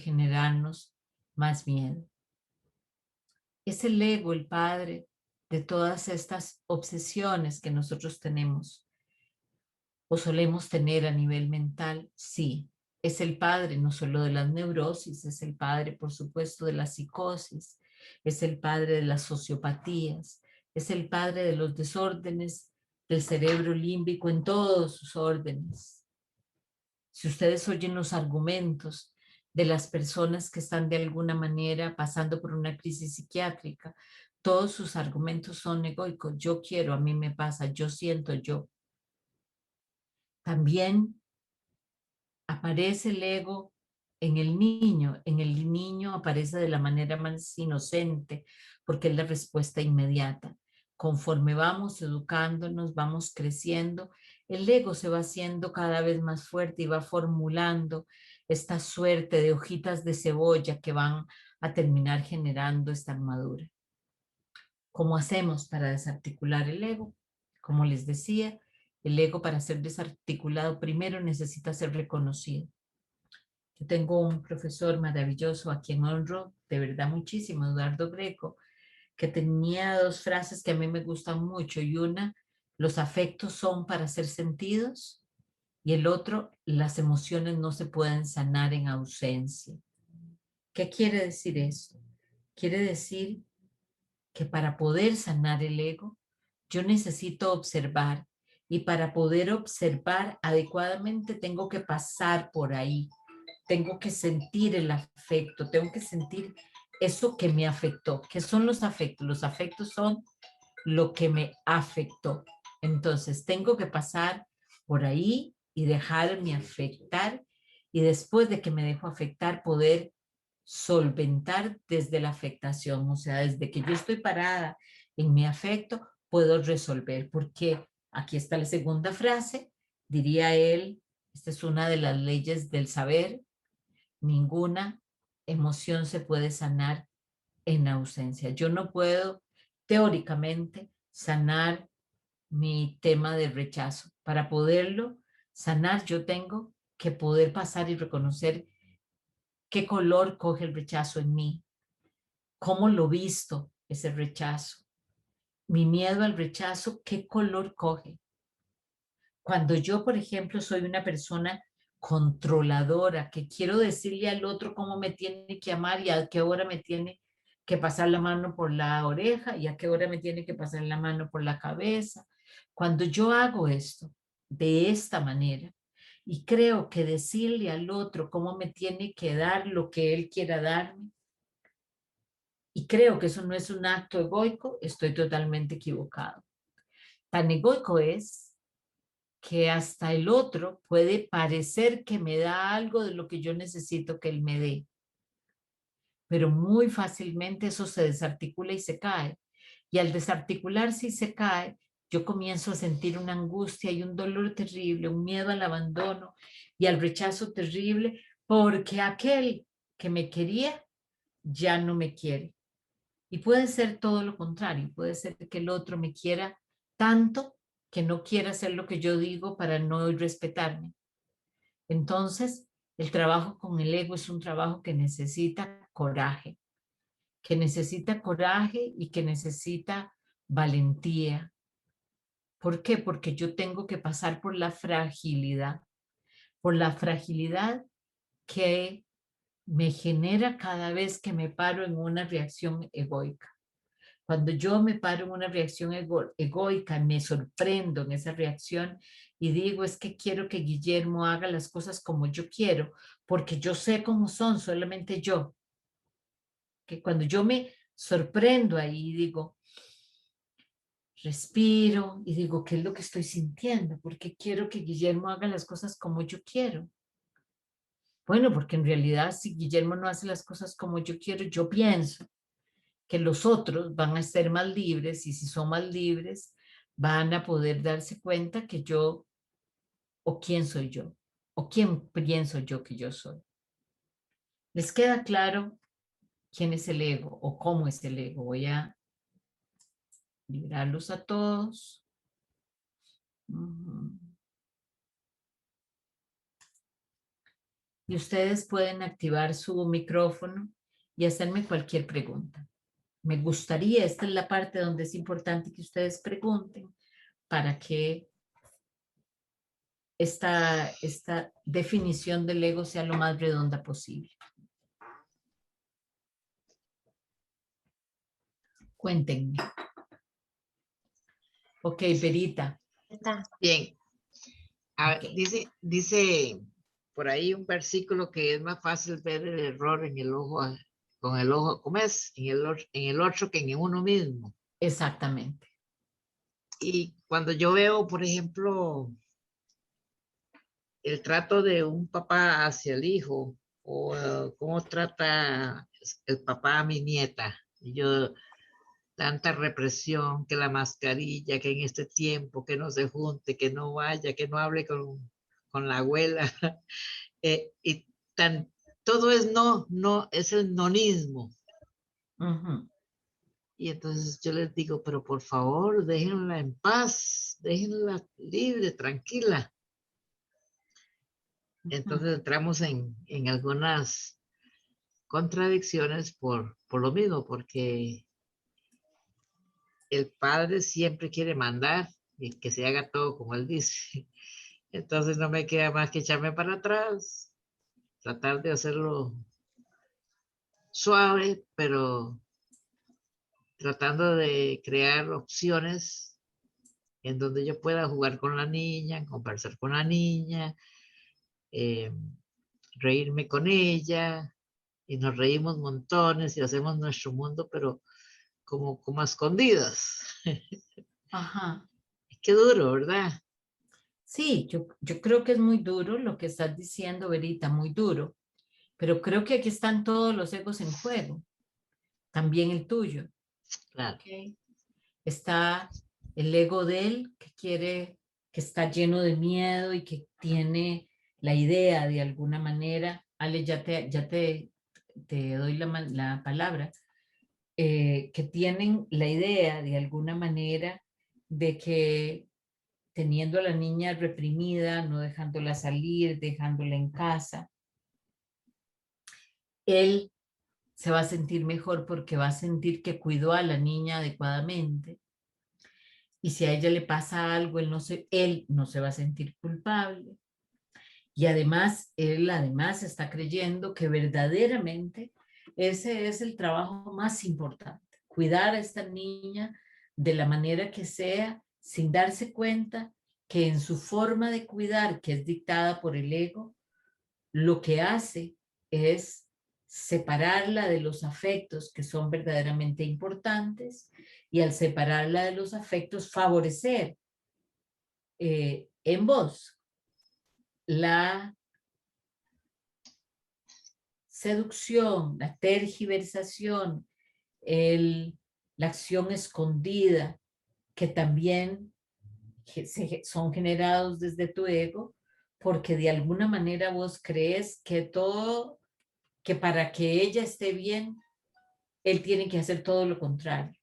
generarnos más miedo. Es el ego, el padre de todas estas obsesiones que nosotros tenemos o solemos tener a nivel mental. Sí, es el padre no solo de las neurosis, es el padre, por supuesto, de la psicosis, es el padre de las sociopatías, es el padre de los desórdenes del cerebro límbico en todos sus órdenes. Si ustedes oyen los argumentos de las personas que están de alguna manera pasando por una crisis psiquiátrica, todos sus argumentos son egoicos. Yo quiero, a mí me pasa, yo siento, yo. También aparece el ego en el niño. En el niño aparece de la manera más inocente, porque es la respuesta inmediata. Conforme vamos educándonos, vamos creciendo, el ego se va haciendo cada vez más fuerte y va formulando esta suerte de hojitas de cebolla que van a terminar generando esta armadura. ¿Cómo hacemos para desarticular el ego? Como les decía, el ego para ser desarticulado primero necesita ser reconocido. Yo tengo un profesor maravilloso a quien honro de verdad muchísimo, Eduardo Greco, que tenía dos frases que a mí me gustan mucho y una, los afectos son para ser sentidos y el otro, las emociones no se pueden sanar en ausencia. ¿Qué quiere decir esto? Quiere decir que para poder sanar el ego, yo necesito observar y para poder observar adecuadamente tengo que pasar por ahí, tengo que sentir el afecto, tengo que sentir eso que me afectó. ¿Qué son los afectos? Los afectos son lo que me afectó. Entonces, tengo que pasar por ahí y dejarme afectar y después de que me dejo afectar, poder solventar desde la afectación, o sea, desde que yo estoy parada en mi afecto, puedo resolver, porque aquí está la segunda frase, diría él, esta es una de las leyes del saber, ninguna emoción se puede sanar en ausencia. Yo no puedo teóricamente sanar mi tema de rechazo. Para poderlo sanar, yo tengo que poder pasar y reconocer qué color coge el rechazo en mí, cómo lo visto ese rechazo, mi miedo al rechazo, qué color coge. Cuando yo, por ejemplo, soy una persona controladora, que quiero decirle al otro cómo me tiene que amar y a qué hora me tiene que pasar la mano por la oreja y a qué hora me tiene que pasar la mano por la cabeza. Cuando yo hago esto de esta manera y creo que decirle al otro cómo me tiene que dar lo que él quiera darme y creo que eso no es un acto egoico, estoy totalmente equivocado. Tan egoico es que hasta el otro puede parecer que me da algo de lo que yo necesito que él me dé, pero muy fácilmente eso se desarticula y se cae. Y al desarticularse y se cae, yo comienzo a sentir una angustia y un dolor terrible, un miedo al abandono y al rechazo terrible, porque aquel que me quería ya no me quiere. Y puede ser todo lo contrario, puede ser que el otro me quiera tanto que no quiera hacer lo que yo digo para no respetarme. Entonces, el trabajo con el ego es un trabajo que necesita coraje y que necesita valentía. ¿Por qué? Porque yo tengo que pasar por la fragilidad. por la fragilidad que me genera cada vez que me paro en una reacción egoica. Cuando yo me paro en una reacción egoica, me sorprendo en esa reacción y digo, es que quiero que Guillermo haga las cosas como yo quiero, porque yo sé cómo son, solamente yo. Que cuando yo me sorprendo ahí, digo, respiro y digo, ¿qué es lo que estoy sintiendo? Porque quiero que Guillermo haga las cosas como yo quiero. Bueno, porque en realidad si Guillermo no hace las cosas como yo quiero, yo pienso que los otros van a ser más libres y si son más libres, van a poder darse cuenta que yo, o quién soy yo, o quién pienso yo que yo soy. ¿Les queda claro quién es el ego o cómo es el ego? Voy a liberarlos a todos. Y ustedes pueden activar su micrófono y hacerme cualquier pregunta. Me gustaría, esta es la parte donde es importante que ustedes pregunten para que esta definición del ego sea lo más redonda posible. Cuéntenme. Ok, Verita. Bien. Okay. Dice por ahí un versículo que es más fácil ver el error en el ojo, con el ojo, ¿cómo es? En el otro que en uno mismo. Exactamente. Y cuando yo veo, por ejemplo, el trato de un papá hacia el hijo, o cómo trata el papá a mi nieta, y yo, tanta represión, que la mascarilla, que en este tiempo, que no se junte, que no vaya, que no hable con la abuela, y tan, todo es no, es el nonismo. Uh-huh. Y entonces yo les digo, pero por favor, déjenla en paz, déjenla libre, tranquila. Uh-huh. Entonces entramos en algunas contradicciones por lo mismo, porque el padre siempre quiere mandar y que se haga todo como él dice. Entonces no me queda más que echarme para atrás, tratar de hacerlo suave, pero tratando de crear opciones en donde yo pueda jugar con la niña, conversar con la niña, eh, reírme con ella, y nos reímos montones y hacemos nuestro mundo, pero como a escondidas. Ajá. Qué duro, ¿verdad? Sí, yo creo que es muy duro lo que estás diciendo, Verita, muy duro. Pero creo que aquí están todos los egos en juego, también el tuyo. Claro. ¿Ok? Está el ego de él que quiere, que está lleno de miedo y que tiene la idea de alguna manera. Ale, te doy la palabra. Que tienen la idea de alguna manera de que teniendo a la niña reprimida, no dejándola salir, dejándola en casa, él se va a sentir mejor porque va a sentir que cuidó a la niña adecuadamente. Y si a ella le pasa algo, él no se va a sentir culpable. Y además, él además está creyendo que verdaderamente ese es el trabajo más importante. Cuidar a esta niña de la manera que sea, sin darse cuenta que en su forma de cuidar, que es dictada por el ego, lo que hace es separarla de los afectos que son verdaderamente importantes y al separarla de los afectos favorecer en vos la seducción, la tergiversación, la acción escondida, que también son generados desde tu ego, porque de alguna manera vos crees que para que ella esté bien, él tiene que hacer todo lo contrario.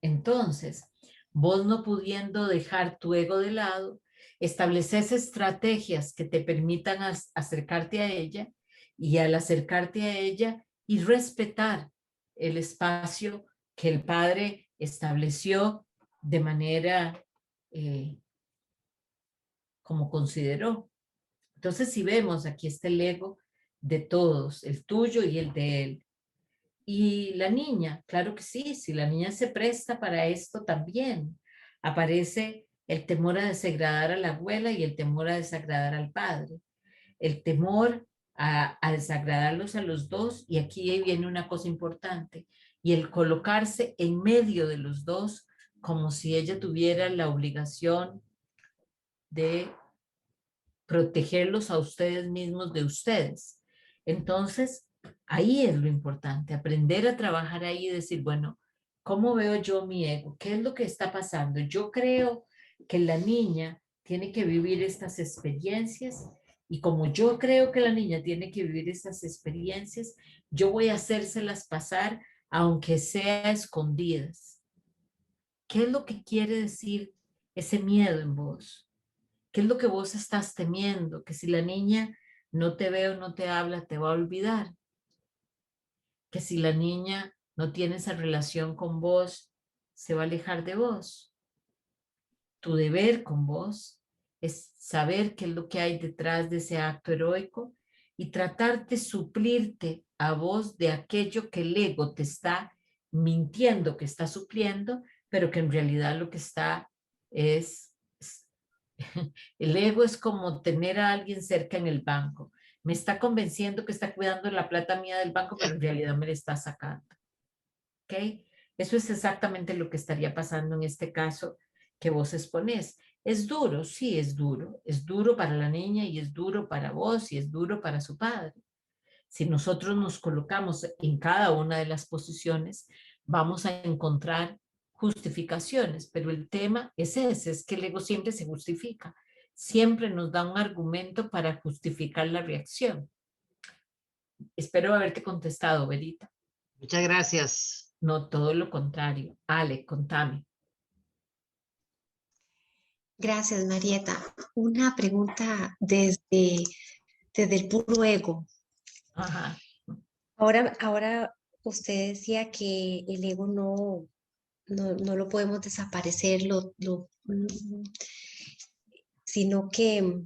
Entonces, vos no pudiendo dejar tu ego de lado, estableces estrategias que te permitan acercarte a ella y al acercarte a ella y respetar el espacio que el padre estableció de manera como consideró. Entonces, si vemos, aquí está el ego de todos, el tuyo y el de él. Y la niña, claro que sí, si la niña se presta para esto también, aparece el temor a desagradar a la abuela y el temor a desagradar al padre, el temor a desagradarlos a los dos, y aquí viene una cosa importante, y el colocarse en medio de los dos como si ella tuviera la obligación de protegerlos a ustedes mismos de ustedes. Entonces, ahí es lo importante, aprender a trabajar ahí y decir, bueno, ¿cómo veo yo mi ego? ¿Qué es lo que está pasando? Yo creo que la niña tiene que vivir estas experiencias y como yo creo que la niña tiene que vivir estas experiencias, yo voy a hacérselas pasar aunque sea escondidas. ¿Qué es lo que quiere decir ese miedo en vos? ¿Qué es lo que vos estás temiendo? Que si la niña no te ve o no te habla, te va a olvidar. Que si la niña no tiene esa relación con vos, se va a alejar de vos. Tu deber con vos es saber qué es lo que hay detrás de ese acto heroico y tratar de suplirte a vos de aquello que el ego te está mintiendo que está supliendo, pero que en realidad lo que está es el ego es como tener a alguien cerca en el banco. Me está convenciendo que está cuidando la plata mía del banco, pero en realidad me la está sacando. ¿Ok? Eso es exactamente lo que estaría pasando en este caso que vos exponés. Es duro, sí, es duro. Es duro para la niña y es duro para vos y es duro para su padre. Si nosotros nos colocamos en cada una de las posiciones, vamos a encontrar justificaciones, pero el tema es ese, es que el ego siempre se justifica, siempre nos da un argumento para justificar la reacción. Espero haberte contestado, Verita. Muchas gracias. No, todo lo contrario. Ale, contame. Gracias, Marieta. Una pregunta desde el puro ego. Ajá. Ahora usted decía que el ego no lo podemos desaparecer, sino que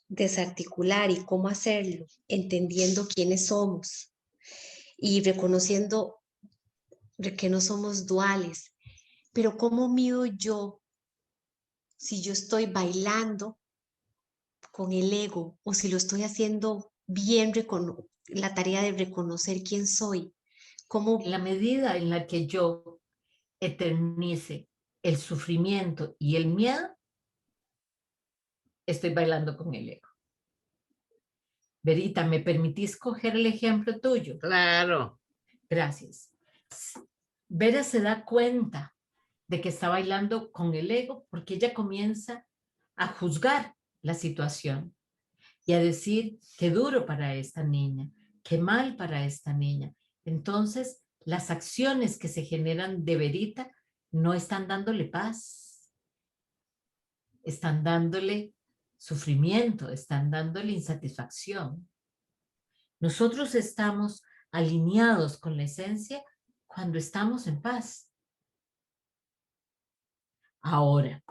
desarticular y cómo hacerlo, entendiendo quiénes somos y reconociendo que no somos duales. Pero ¿cómo mido yo si yo estoy bailando con el ego o si lo estoy haciendo bien, la tarea de reconocer quién soy? En ¿Cómo? la medida en la que yo eternice el sufrimiento y el miedo, estoy bailando con el ego. Verita, ¿me permitís coger el ejemplo tuyo? Claro. Gracias. Vera se da cuenta de que está bailando con el ego porque ella comienza a juzgar la situación y a decir qué duro para esta niña, qué mal para esta niña. Entonces, las acciones que se generan de Verita no están dándole paz, están dándole sufrimiento, están dándole insatisfacción. Nosotros estamos alineados con la esencia cuando estamos en paz. Ahora,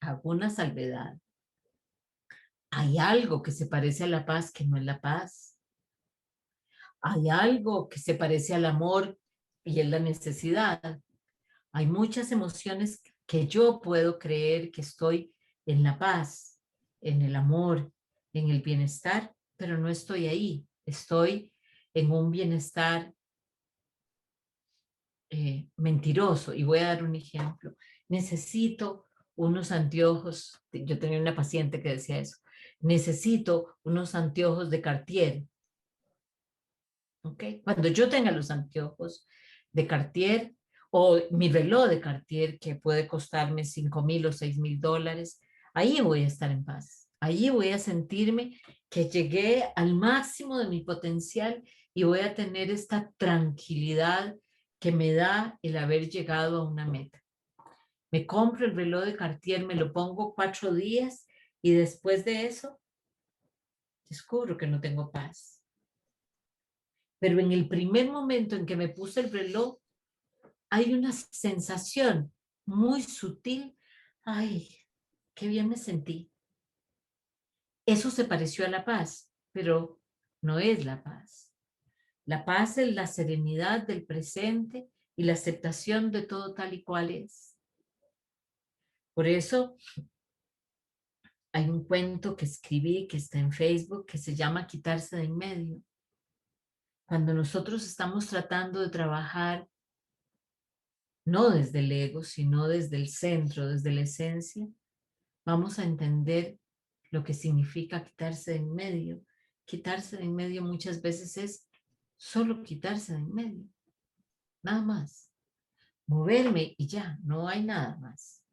hago una salvedad. Hay algo que se parece a la paz que no es la paz. Hay algo que se parece al amor y es la necesidad. Hay muchas emociones que yo puedo creer que estoy en la paz, en el amor, en el bienestar, pero no estoy ahí. Estoy en un bienestar mentiroso. Y voy a dar un ejemplo. Necesito unos anteojos. Yo tenía una paciente que decía eso. Necesito unos anteojos de Cartier. ¿Ok? Cuando yo tenga los anteojos de Cartier o mi reloj de Cartier que puede costarme 5,000 o 6,000 dólares, ahí voy a estar en paz. Ahí voy a sentirme que llegué al máximo de mi potencial y voy a tener esta tranquilidad que me da el haber llegado a una meta. Me compro el reloj de Cartier, me lo pongo 4 días y después de eso descubro que no tengo paz. Pero en el primer momento en que me puse el reloj, hay una sensación muy sutil. Ay, qué bien me sentí. Eso se pareció a la paz, pero no es la paz. La paz es la serenidad del presente y la aceptación de todo tal y cual es. Por eso hay un cuento que escribí que está en Facebook que se llama Quitarse de en medio. Cuando nosotros estamos tratando de trabajar no desde el ego, sino desde el centro, desde la esencia, vamos a entender lo que significa quitarse de en medio. Quitarse de en medio muchas veces es solo quitarse de en medio, nada más. Moverme y ya, no hay nada más.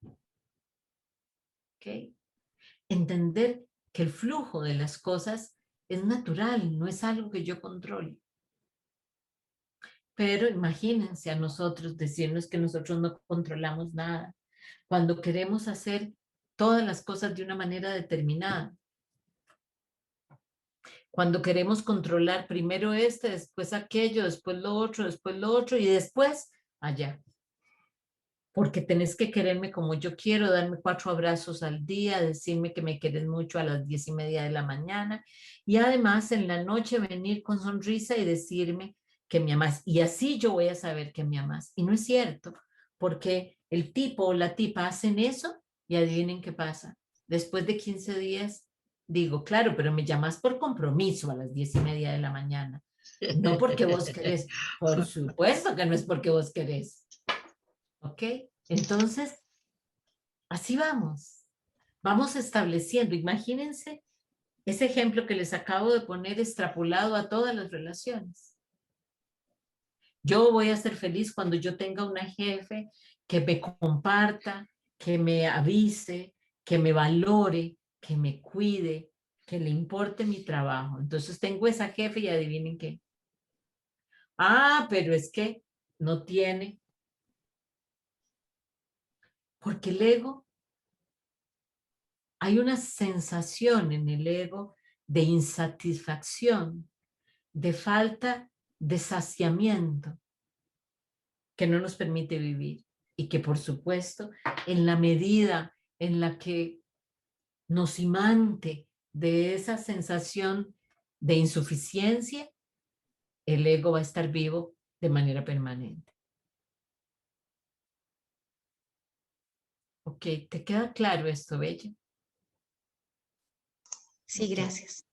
¿Ok? Entender que el flujo de las cosas es natural, no es algo que yo controle. Pero imagínense a nosotros decirnos que nosotros no controlamos nada, cuando queremos hacer todas las cosas de una manera determinada. Cuando queremos controlar primero después aquello, después lo otro y después allá. Porque tenés que quererme como yo quiero, darme 4 abrazos al día, decirme que me quieres mucho a las 10:30 de la mañana y además en la noche venir con sonrisa y decirme que me amas. Y así yo voy a saber que me amas. Y no es cierto, porque el tipo o la tipa hacen eso y adivinen qué pasa. Después de 15 días, digo, claro, pero me llamas por compromiso a las 10:30 de la mañana. No porque vos querés. Por supuesto que no es porque vos querés. ¿Ok? Entonces, así vamos. Vamos estableciendo. Imagínense ese ejemplo que les acabo de poner extrapolado a todas las relaciones. Yo voy a ser feliz cuando yo tenga una jefe que me comparta, que me avise, que me valore, que me cuide, que le importe mi trabajo. Entonces tengo esa jefe y adivinen qué. Ah, pero es que no tiene. Porque el ego, hay una sensación en el ego de insatisfacción, de falta de saciamiento que no nos permite vivir y que por supuesto en la medida en la que nos imante de esa sensación de insuficiencia, el ego va a estar vivo de manera permanente. Ok, ¿te queda claro esto, Bella? Sí, Okay. gracias.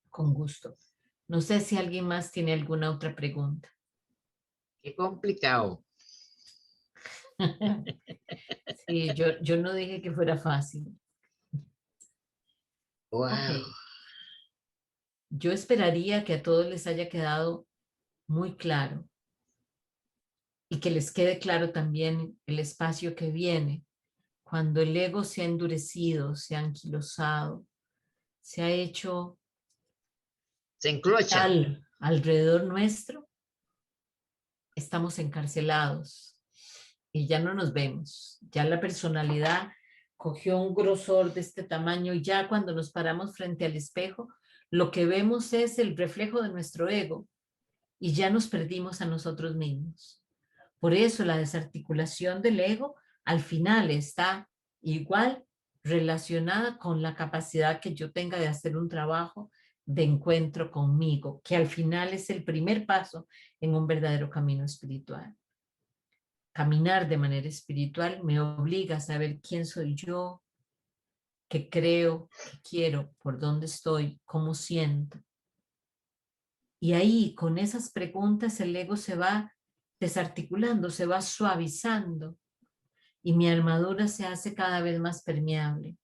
Con gusto. No sé si alguien más tiene alguna otra pregunta. Qué complicado. Sí, yo no dije que fuera fácil. Wow. Ok. Yo esperaría que a todos les haya quedado muy claro y que les quede claro también el espacio que viene cuando el ego se ha endurecido, se ha anquilosado, se ha hecho Se enclocha. tal alrededor nuestro, estamos encarcelados y ya no nos vemos. Ya la personalidad cogió un grosor de este tamaño y ya cuando nos paramos frente al espejo, lo que vemos es el reflejo de nuestro ego y ya nos perdimos a nosotros mismos. Por eso la desarticulación del ego al final está igual relacionada con la capacidad que yo tenga de hacer un trabajo de encuentro conmigo, que al final es el primer paso en un verdadero camino espiritual. Caminar de manera espiritual me obliga a saber quién soy yo, qué creo, qué quiero, por dónde estoy, cómo siento. Y ahí, con esas preguntas, el ego se va desarticulando, se va suavizando y mi armadura se hace cada vez más permeable,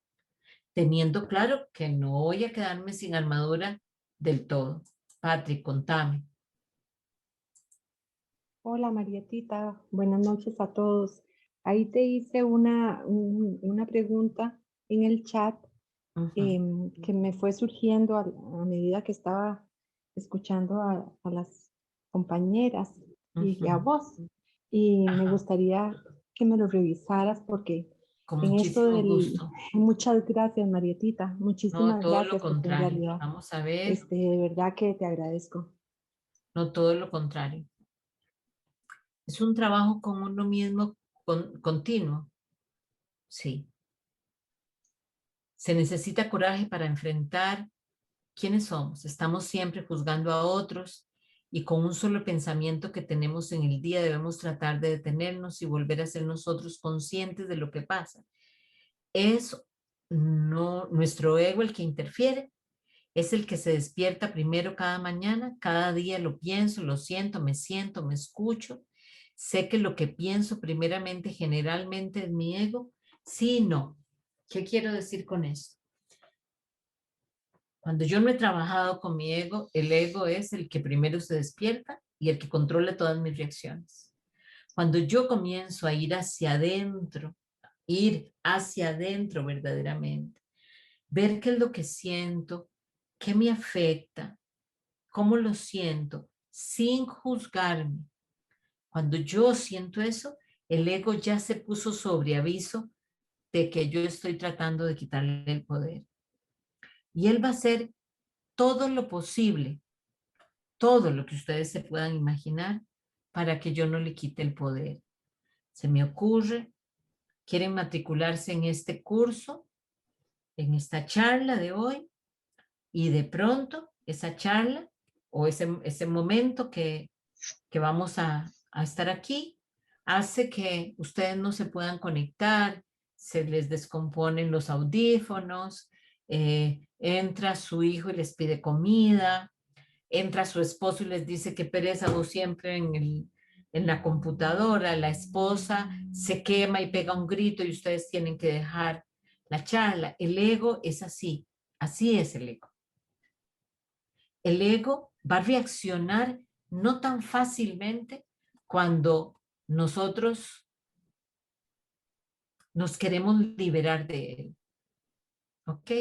teniendo claro que no voy a quedarme sin armadura del todo. Patrick, contame. Hola Marietita, buenas noches a todos. Ahí te hice una pregunta en el chat que me fue surgiendo a medida que estaba escuchando a las compañeras y a vos. Y me gustaría que me lo revisaras porque Con en esto muchísimo del... gusto. Muchas gracias Marietita, No, muchísimas todo lo gracias porque en contrario. realidad Vamos a ver. de verdad que te agradezco. No, todo lo contrario. Es un trabajo con uno mismo continuo. Sí. Se necesita coraje para enfrentar quiénes somos. Estamos siempre juzgando a otros y con un solo pensamiento que tenemos en el día debemos tratar de detenernos y volver a ser nosotros conscientes de lo que pasa. Es no nuestro ego el que interfiere, es el que se despierta primero cada mañana, cada día lo pienso, lo siento, me escucho. Sé que lo que pienso primeramente generalmente es mi ego. Sí, no. ¿Qué quiero decir con esto? Cuando yo no he trabajado con mi ego, el ego es el que primero se despierta y el que controla todas mis reacciones. Cuando yo comienzo a ir hacia adentro verdaderamente, ver qué es lo que siento, qué me afecta, cómo lo siento, sin juzgarme. Cuando yo siento eso, el ego ya se puso sobre aviso de que yo estoy tratando de quitarle el poder. Y él va a hacer todo lo posible, todo lo que ustedes se puedan imaginar para que yo no le quite el poder. Se me ocurre, quieren matricularse en este curso, en esta charla de hoy, y de pronto esa charla o ese momento que vamos a estar aquí hace que ustedes no se puedan conectar, se les descomponen los audífonos, entra su hijo y les pide comida, entra su esposo y les dice que pereza vos siempre en la computadora, la esposa se quema y pega un grito y ustedes tienen que dejar la charla. El ego es así, así es el ego. El ego va a reaccionar no tan fácilmente cuando nosotros nos queremos liberar de él. ¿Ok?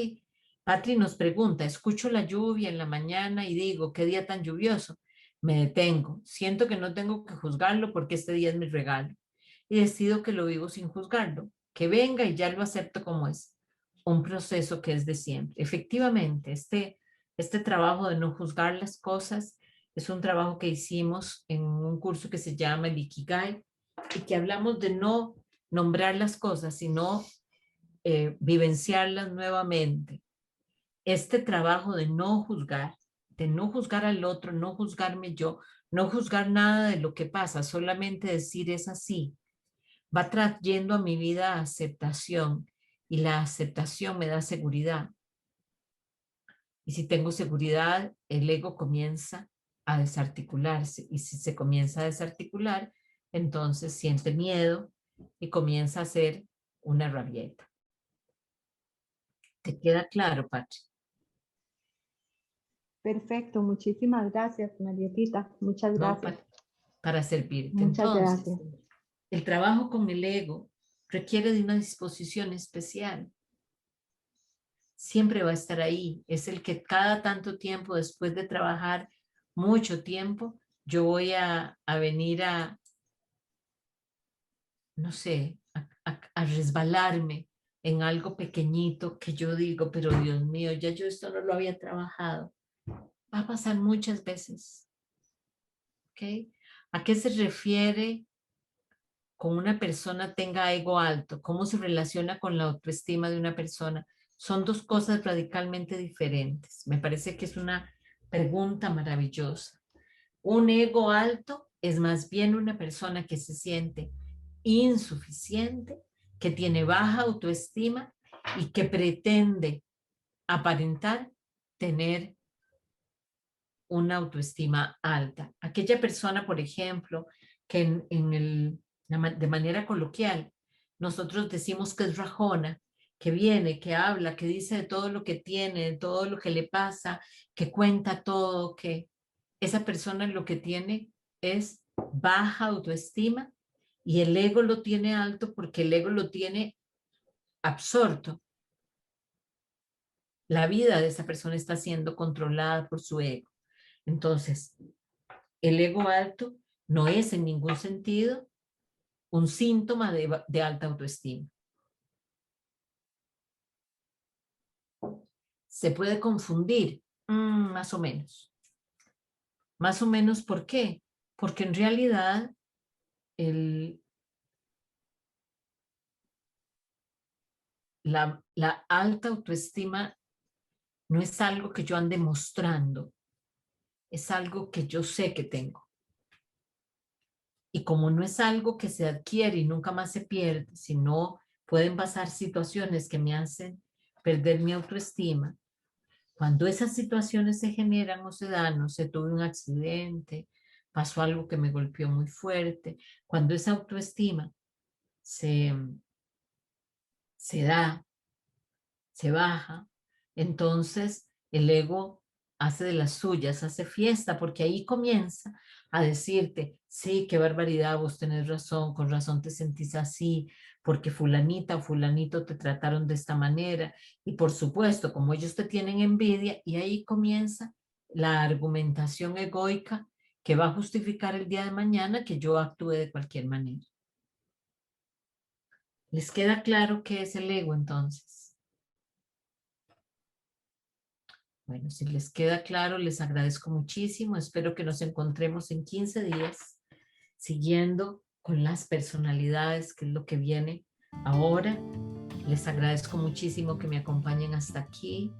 Patri nos pregunta, escucho la lluvia en la mañana y digo, qué día tan lluvioso. Me detengo, siento que no tengo que juzgarlo porque este día es mi regalo. Y decido que lo vivo sin juzgarlo, que venga y ya lo acepto como es. Un proceso que es de siempre. Efectivamente, este trabajo de no juzgar las cosas es un trabajo que hicimos en un curso que se llama el Ikigai y que hablamos de no nombrar las cosas, sino vivenciarlas nuevamente. Este trabajo de no juzgar al otro, no juzgarme yo, no juzgar nada de lo que pasa, solamente decir es así, va trayendo a mi vida aceptación y la aceptación me da seguridad. Y si tengo seguridad, el ego comienza a desarticularse y si se comienza a desarticular, entonces siente miedo y comienza a ser una rabieta. ¿Te queda claro, Patri? Perfecto, muchísimas gracias, Marietita. Muchas No, gracias. para servirte. Muchas Entonces, gracias. el trabajo con el ego requiere de una disposición especial. Siempre va a estar ahí. Es el que cada tanto tiempo, después de trabajar mucho tiempo, yo voy a venir no sé, a resbalarme en algo pequeñito que yo digo, pero Dios mío, ya yo esto no lo había trabajado. Va a pasar muchas veces. ¿Ok? ¿A qué se refiere con una persona tenga ego alto? ¿Cómo se relaciona con la autoestima de una persona? Son dos cosas radicalmente diferentes. Me parece que es una pregunta maravillosa. Un ego alto es más bien una persona que se siente insuficiente, que tiene baja autoestima y que pretende aparentar tener una autoestima alta. Aquella persona, por ejemplo, que de manera coloquial nosotros decimos que es rajona, que viene, que habla, que dice de todo lo que tiene, de todo lo que le pasa, que cuenta todo, que esa persona lo que tiene es baja autoestima y el ego lo tiene alto porque el ego lo tiene absorto. La vida de esa persona está siendo controlada por su ego. Entonces, el ego alto no es en ningún sentido un síntoma de alta autoestima. Se puede confundir, más o menos. Más o menos, ¿por qué? Porque en realidad el la alta autoestima no es algo que yo ande mostrando, es algo que yo sé que tengo. Y como no es algo que se adquiere y nunca más se pierde, sino pueden pasar situaciones que me hacen perder mi autoestima, cuando esas situaciones se generan o se dan, no sé, tuve un accidente, pasó algo que me golpeó muy fuerte, cuando esa autoestima se da, se baja, entonces el ego hace de las suyas, hace fiesta, porque ahí comienza a decirte, sí, qué barbaridad, vos tenés razón, con razón te sentís así, porque fulanita o fulanito te trataron de esta manera, y por supuesto, como ellos te tienen envidia, y ahí comienza la argumentación egoica que va a justificar el día de mañana que yo actúe de cualquier manera. ¿Les queda claro qué es el ego entonces? Bueno, si les queda claro, les agradezco muchísimo. Espero que nos encontremos en 15 días siguiendo con las personalidades, que es lo que viene ahora. Les agradezco muchísimo que me acompañen hasta aquí.